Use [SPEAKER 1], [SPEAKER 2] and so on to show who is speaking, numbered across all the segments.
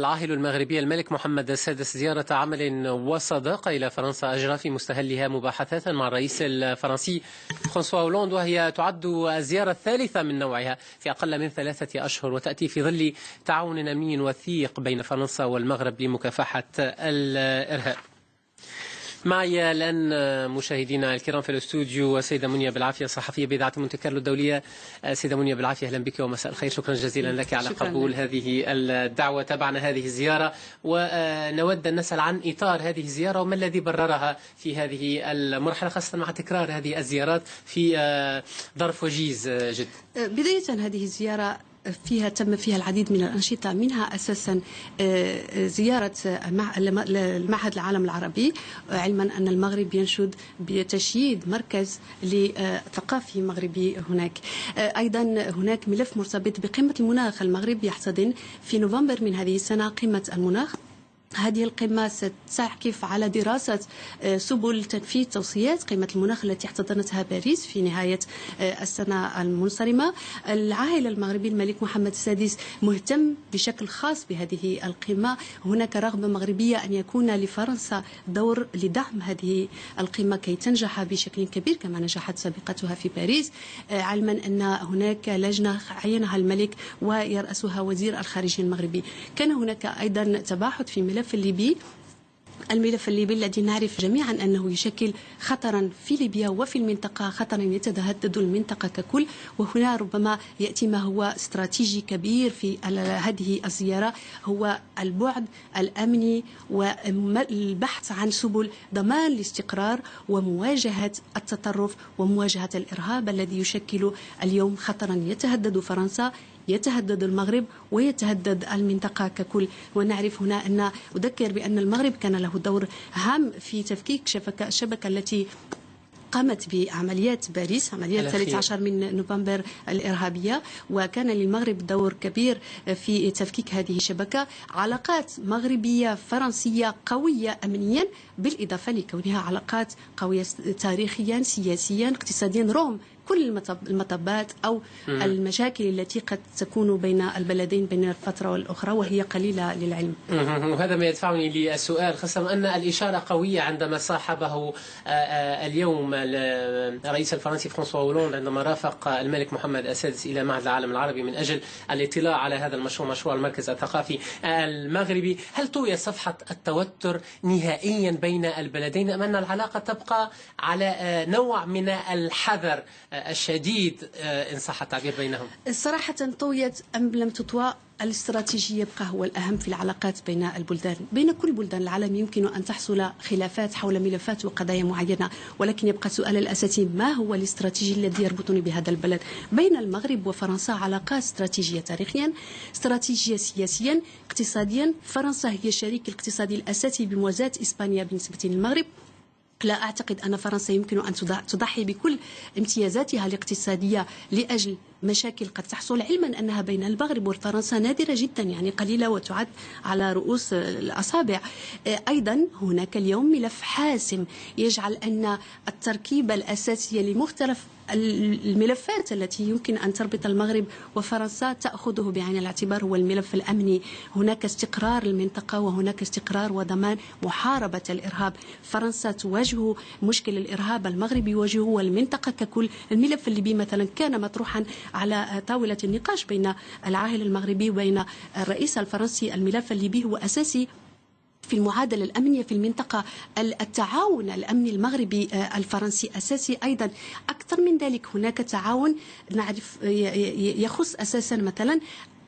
[SPEAKER 1] العاهل المغربي الملك محمد السادس زيارة عمل وصداقة إلى فرنسا أجرى في مستهلها مباحثات مع الرئيس الفرنسي فرانسوا هولاند، وهي تعد الزيارة الثالثة من نوعها في أقل من 3 أشهر، وتأتي في ظل تعاون أمني وثيق بين فرنسا والمغرب لمكافحة الإرهاب. معي الآن مشاهدينا الكرام في الاستوديو سيدة منيا بالعافية، صحفية بإذاعة مونتي كارلو الدولية. سيدة منيا بالعافية، أهلا بك ومساء الخير. شكرا جزيلا لك على قبول هذه الدعوة. تابعنا هذه الزيارة ونود أن نسأل عن إطار هذه الزيارة وما الذي بررها في هذه المرحلة، خاصة مع تكرار هذه الزيارات في ظرف وجيز جدا.
[SPEAKER 2] بداية هذه الزيارة تم فيها العديد من الأنشطة، منها أساسا زيارة المعهد العالم العربي، علما أن المغرب ينشد بتشييد مركز لثقافي مغربي هناك. أيضا هناك ملف مرتبط بقمة المناخ. المغرب يحتضن في نوفمبر من هذه السنة قمة المناخ. هذه القمة ستعكف على دراسة سبل تنفيذ توصيات قمة المناخ التي احتضنتها باريس في نهاية السنة المنصرمة. العائلة المغربي الملك محمد السادس مهتم بشكل خاص بهذه القمة. هناك رغبة مغربية أن يكون لفرنسا دور لدعم هذه القمة كي تنجح بشكل كبير كما نجحت سابقتها في باريس، علما أن هناك لجنة عينها الملك ويرأسها وزير الخارجية المغربي. كان هناك أيضا تباحث في الملف الليبي الذي نعرف جميعا أنه يشكل خطرا في ليبيا وفي المنطقة، خطرا يتهدد المنطقة ككل. وهنا ربما يأتي ما هو استراتيجي كبير في هذه الزيارة، هو البعد الأمني والبحث عن سبل ضمان الاستقرار ومواجهة التطرف ومواجهة الإرهاب الذي يشكل اليوم خطرا يتهدد فرنسا، يتهدد المغرب ويتهدد المنطقة ككل. ونعرف هنا أن أذكر بأن المغرب كان له دور هام في تفكيك الشبكة التي قامت بعمليات باريس، عمليات 13 من نوفمبر الإرهابية، وكان للمغرب دور كبير في تفكيك هذه الشبكة. علاقات مغربية فرنسية قوية أمنيا، بالإضافة لكونها علاقات قوية تاريخيا سياسيا اقتصاديا، رغم كل المطبات أو المشاكل التي قد تكون بين البلدين بين الفترة والأخرى، وهي قليلة للعلم.
[SPEAKER 1] وهذا ما يدفعني للسؤال، خاصة أن الإشارة قوية عندما صاحبه اليوم الرئيس الفرنسي فرانسوا هولاند عندما رافق الملك محمد السادس إلى معهد العالم العربي من أجل الاطلاع على هذا المشروع، مشروع المركز الثقافي المغربي. هل طوي صفحة التوتر نهائيا بين البلدين أم أن العلاقة تبقى على نوع من الحذر الشديد إن صح التعبير بينهم؟
[SPEAKER 2] صراحة طويت أم لم تطوى، الاستراتيجية يبقى هو الأهم في العلاقات بين البلدان. بين كل بلدان العالم يمكن أن تحصل خلافات حول ملفات وقضايا معينة، ولكن يبقى السؤال الأساسي: ما هو الاستراتيجي الذي يربطني بهذا البلد؟ بين المغرب وفرنسا علاقات استراتيجية تاريخيا، استراتيجية سياسيا، اقتصاديا. فرنسا هي الشريك الاقتصادي الأساسي بموازاة إسبانيا بالنسبة للمغرب. لا أعتقد أن فرنسا يمكن أن تضحي بكل امتيازاتها الاقتصادية لأجل مشاكل قد تحصل، علما أنها بين المغرب وفرنسا نادرة جدا، يعني قليلة وتعد على رؤوس الأصابع. أيضا هناك اليوم ملف حاسم يجعل أن التركيبة الأساسية لمختلف الملفات التي يمكن أن تربط المغرب وفرنسا تأخذه بعين الاعتبار هو الملف الأمني. هناك استقرار المنطقة وهناك استقرار وضمان محاربة الإرهاب. فرنسا تواجه مشكل الإرهاب، المغرب يواجهه والمنطقة ككل. الملف الليبي مثلا كان مطروحا على طاولة النقاش بين العاهل المغربي وبين الرئيس الفرنسي. الملف الليبي هو أساسي في المعادلة الأمنية في المنطقة. التعاون الأمني المغربي الفرنسي أساسي أيضا. أكثر من ذلك هناك تعاون نعرف يخص أساسا مثلا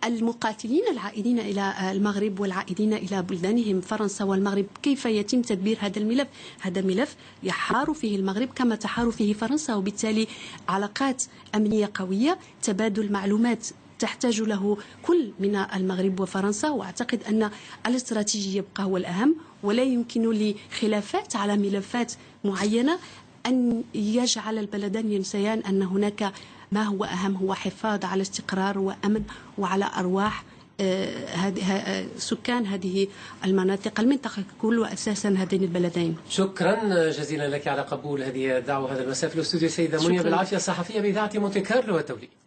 [SPEAKER 2] المقاتلين العائدين إلى المغرب والعائدين إلى بلدانهم فرنسا والمغرب. كيف يتم تدبير هذا الملف؟ هذا ملف يحار فيه المغرب كما تحار فيه فرنسا، وبالتالي علاقات أمنية قوية، تبادل معلومات تحتاج له كل من المغرب وفرنسا. وأعتقد أن الاستراتيجية يبقى هو الأهم، ولا يمكن لخلافات على ملفات معينة أن يجعل البلدان ينسيان أن هناك ما هو أهم، هو حفاظ على استقرار وأمن وعلى أرواح سكان هذه المناطق، المنطقة ككل وأساسا هذين البلدين.
[SPEAKER 1] شكرا جزيلا لك على قبول هذه الدعوة هذا المساء في الاستوديو. سيدة منيا بالعافية، صحفية بإذاعة مونتي كارلو الدولية.